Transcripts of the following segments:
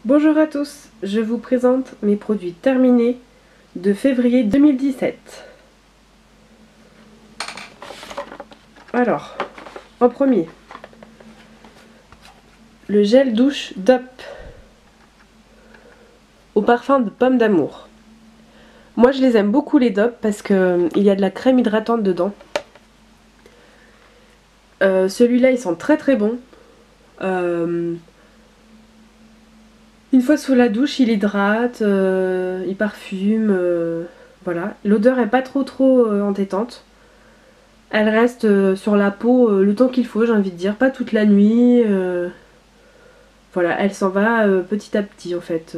Bonjour à tous, je vous présente mes produits terminés de février 2017. Alors, en premier, le gel douche DOP au parfum de pomme d'amour. Moi je les aime beaucoup les DOP parce qu'il y a de la crème hydratante dedans. Celui-là il sent très très bon. Une fois sous la douche, il hydrate, il parfume, voilà. L'odeur est pas trop entêtante. Elle reste sur la peau le temps qu'il faut, j'ai envie de dire, pas toute la nuit. Voilà, elle s'en va petit à petit en fait.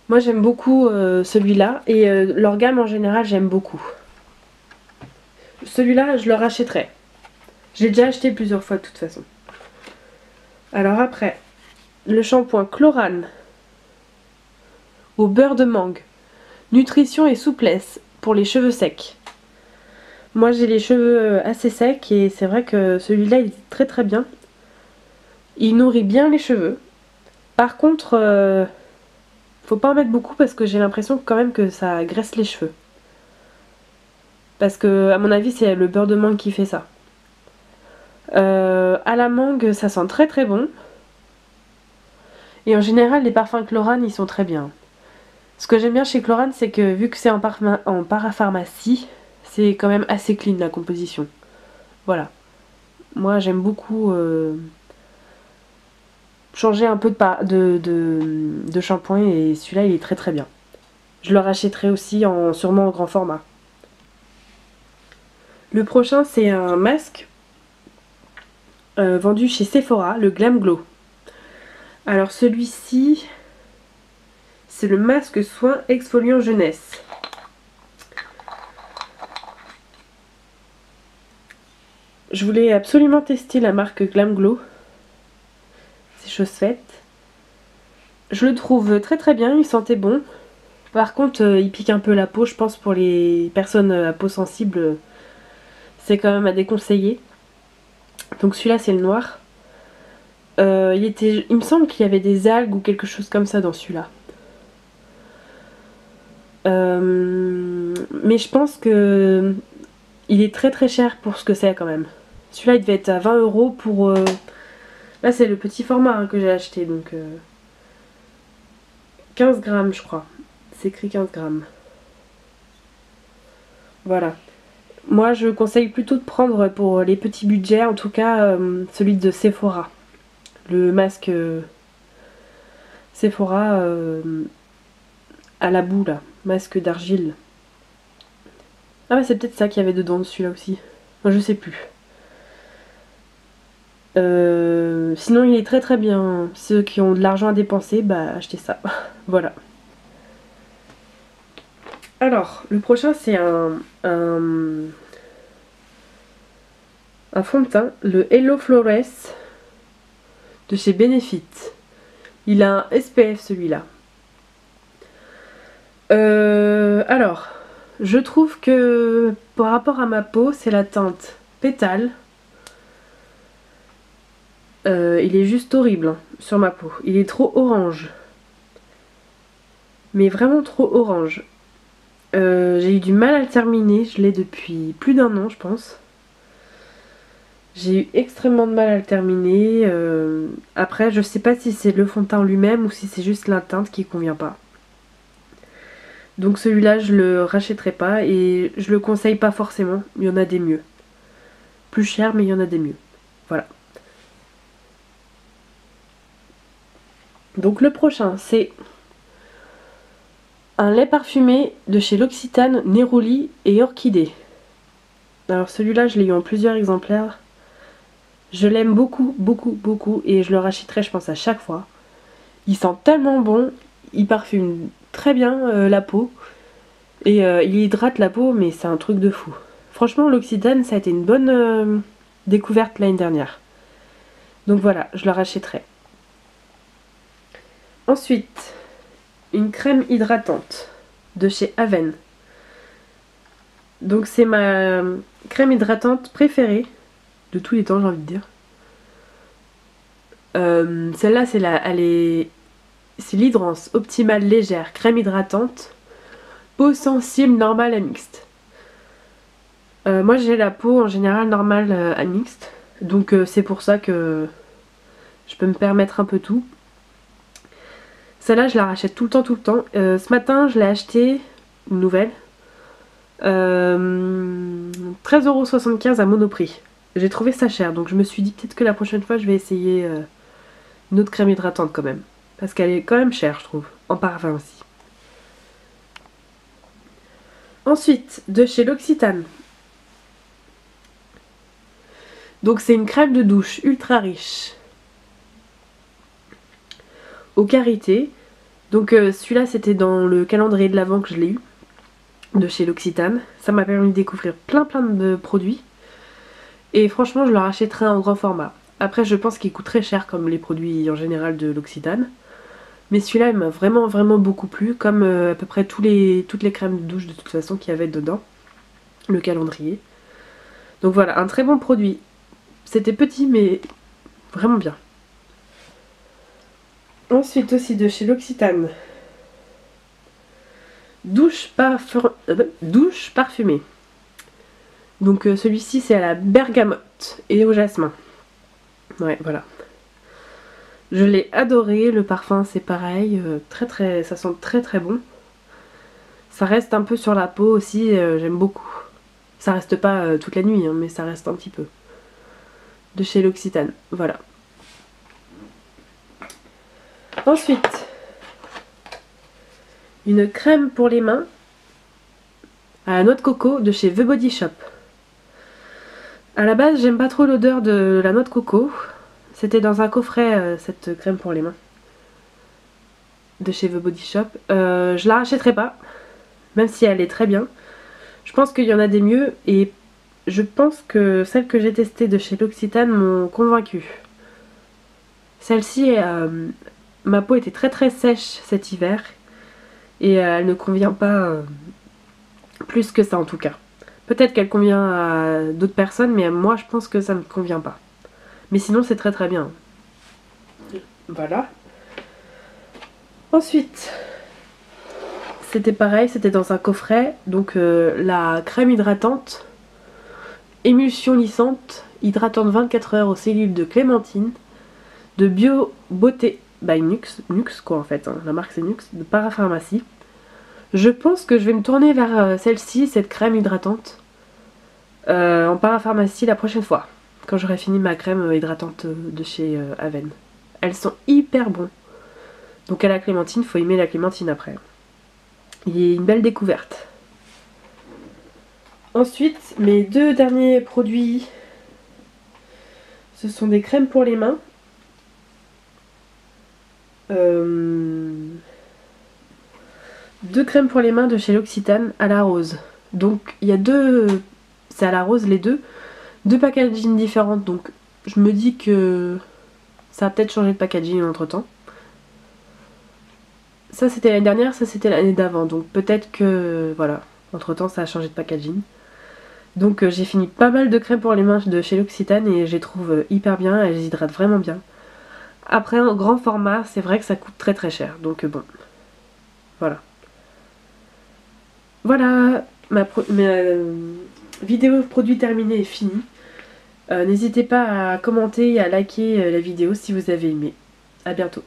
Moi j'aime beaucoup celui-là et leur gamme en général j'aime beaucoup. Celui-là je le rachèterai. J'ai déjà acheté plusieurs fois de toute façon. Alors après, le shampoing Chlorane au beurre de mangue. Nutrition et souplesse pour les cheveux secs. Moi j'ai les cheveux assez secs et c'est vrai que celui-là il est très très bien. Il nourrit bien les cheveux. Par contre, faut pas en mettre beaucoup parce que j'ai l'impression quand même que ça graisse les cheveux. Parce que à mon avis c'est le beurre de mangue qui fait ça. À la mangue ça sent très très bon. Et en général les parfums Chlorane ils sont très bien. Ce que j'aime bien chez Chlorane c'est que vu que c'est en parapharmacie, c'est quand même assez clean la composition. Voilà. Moi j'aime beaucoup changer un peu de shampoing et celui-là il est très très bien. Je le rachèterai aussi sûrement en grand format. Le prochain c'est un masque vendu chez Sephora, le Glam Glow. Alors celui-ci c'est le masque soin exfoliant jeunesse. Je voulais absolument tester la marque Glam Glow. C'est chose faite. Je le trouve très très bien, il sentait bon. Par contre, il pique un peu la peau, je pense pour les personnes à peau sensible, c'est quand même à déconseiller. Donc celui-là c'est le noir. Il me semble qu'il y avait des algues ou quelque chose comme ça dans celui-là. Mais je pense que il est très très cher pour ce que c'est quand même. Celui-là il devait être à 20 € pour... Là c'est le petit format que j'ai acheté, donc 15 grammes je crois. C'est écrit 15 grammes. Voilà. Moi je conseille plutôt de prendre pour les petits budgets, en tout cas celui de Sephora. Le masque Sephora à la boue là, masque d'argile. Ah bah c'est peut-être ça qu'il y avait dedans celui-là aussi. Enfin, je sais plus. Sinon il est très très bien. Ceux qui ont de l'argent à dépenser, bah achetez ça. Voilà. Alors, le prochain c'est un fond de teint, le Hello Flores de chez Benefit. Il a un SPF celui-là. Alors, je trouve que par rapport à ma peau, c'est la teinte pétale. Il est juste horrible hein, sur ma peau. Il est trop orange. Mais vraiment trop orange. J'ai eu du mal à le terminer. Je l'ai depuis plus d'1 an, je pense. J'ai eu extrêmement de mal à le terminer. Après, je sais pas si c'est le fond de teint lui-même ou si c'est juste la teinte qui convient pas. Donc celui-là, je le rachèterai pas et je le conseille pas forcément. Il y en a des mieux. Plus cher, mais il y en a des mieux. Voilà. Donc le prochain, c'est un lait parfumé de chez L'Occitane, Neroli et Orchidée. Alors celui-là, je l'ai eu en plusieurs exemplaires. Je l'aime beaucoup, beaucoup, beaucoup et je le rachèterai, je pense, à chaque fois. Il sent tellement bon, il parfume très bien la peau et il hydrate la peau, mais c'est un truc de fou. Franchement, L'Occitane, ça a été une bonne découverte l'année dernière. Donc voilà, je le rachèterai. Ensuite, une crème hydratante de chez Aven. Donc c'est ma crème hydratante préférée de tous les temps, j'ai envie de dire. Celle-là, c'est l'Hydrance Optimale Légère Crème Hydratante. Peau sensible, normale à mixte. Moi j'ai la peau en général normale à mixte. Donc c'est pour ça que je peux me permettre un peu tout. Celle-là je la rachète tout le temps, tout le temps. Ce matin je l'ai achetée, une nouvelle. 13,75€ à Monoprix. J'ai trouvé ça cher, donc je me suis dit peut-être que la prochaine fois je vais essayer une autre crème hydratante quand même. Parce qu'elle est quand même chère je trouve, en parfum aussi. Ensuite, de chez L'Occitane. Donc c'est une crème de douche ultra riche. Au karité. Donc celui-là c'était dans le calendrier de l'Avent que je l'ai eu. De chez L'Occitane. Ça m'a permis de découvrir plein de produits. Et franchement je le rachèterai en grand format. Après je pense qu'il coûte très cher comme les produits en général de L'Occitane. Mais celui-là il m'a vraiment beaucoup plu. Comme à peu près toutes les crèmes de douche de toute façon qu'il y avait dedans. Le calendrier. Donc voilà, un très bon produit. C'était petit mais vraiment bien. Ensuite aussi de chez L'Occitane. Douche parfumée. Donc celui-ci c'est à la bergamote et au jasmin. Ouais voilà. Je l'ai adoré, le parfum c'est pareil, ça sent très bon. Ça reste un peu sur la peau aussi, j'aime beaucoup. Ça reste pas toute la nuit, hein, mais ça reste un petit peu. De chez L'Occitane, voilà. Ensuite, une crème pour les mains à la noix de coco de chez The Body Shop. A la base, j'aime pas trop l'odeur de la noix de coco. C'était dans un coffret, cette crème pour les mains de chez The Body Shop. Je la rachèterai pas, même si elle est très bien. Je pense qu'il y en a des mieux et je pense que celles que j'ai testées de chez L'Occitane m'ont convaincue. Celle-ci, ma peau était très sèche cet hiver et elle ne convient pas plus que ça en tout cas. Peut-être qu'elle convient à d'autres personnes mais moi je pense que ça ne me convient pas. Mais sinon c'est très bien. Voilà. Ensuite, c'était pareil, c'était dans un coffret. Donc la crème hydratante, émulsion lissante, hydratante 24 heures aux cellules de clémentine, de Bio Beauté by Nux quoi en fait, hein, la marque c'est Nux, de Parapharmacie. Je pense que je vais me tourner vers celle-ci, cette crème hydratante, en parapharmacie la prochaine fois, quand j'aurai fini ma crème hydratante de chez Aven. Elles sont hyper bonnes. Donc à la clémentine, faut aimer la clémentine après. Il y a une belle découverte. Ensuite, mes deux derniers produits, ce sont des crèmes pour les mains. Deux crèmes pour les mains de chez L'Occitane à la rose. Donc il y a deux, c'est à la rose les deux packaging différentes. Donc je me dis que ça a peut-être changé de packaging entre temps. Ça c'était l'année dernière, ça c'était l'année d'avant. Donc peut-être que voilà, entre temps ça a changé de packaging. Donc j'ai fini pas mal de crèmes pour les mains de chez L'Occitane et je les trouve hyper bien, elles hydratent vraiment bien. Après en grand format, c'est vrai que ça coûte très cher. Donc bon, voilà. Voilà, ma vidéo produit terminée est finie. N'hésitez pas à commenter et à liker la vidéo si vous avez aimé. A bientôt.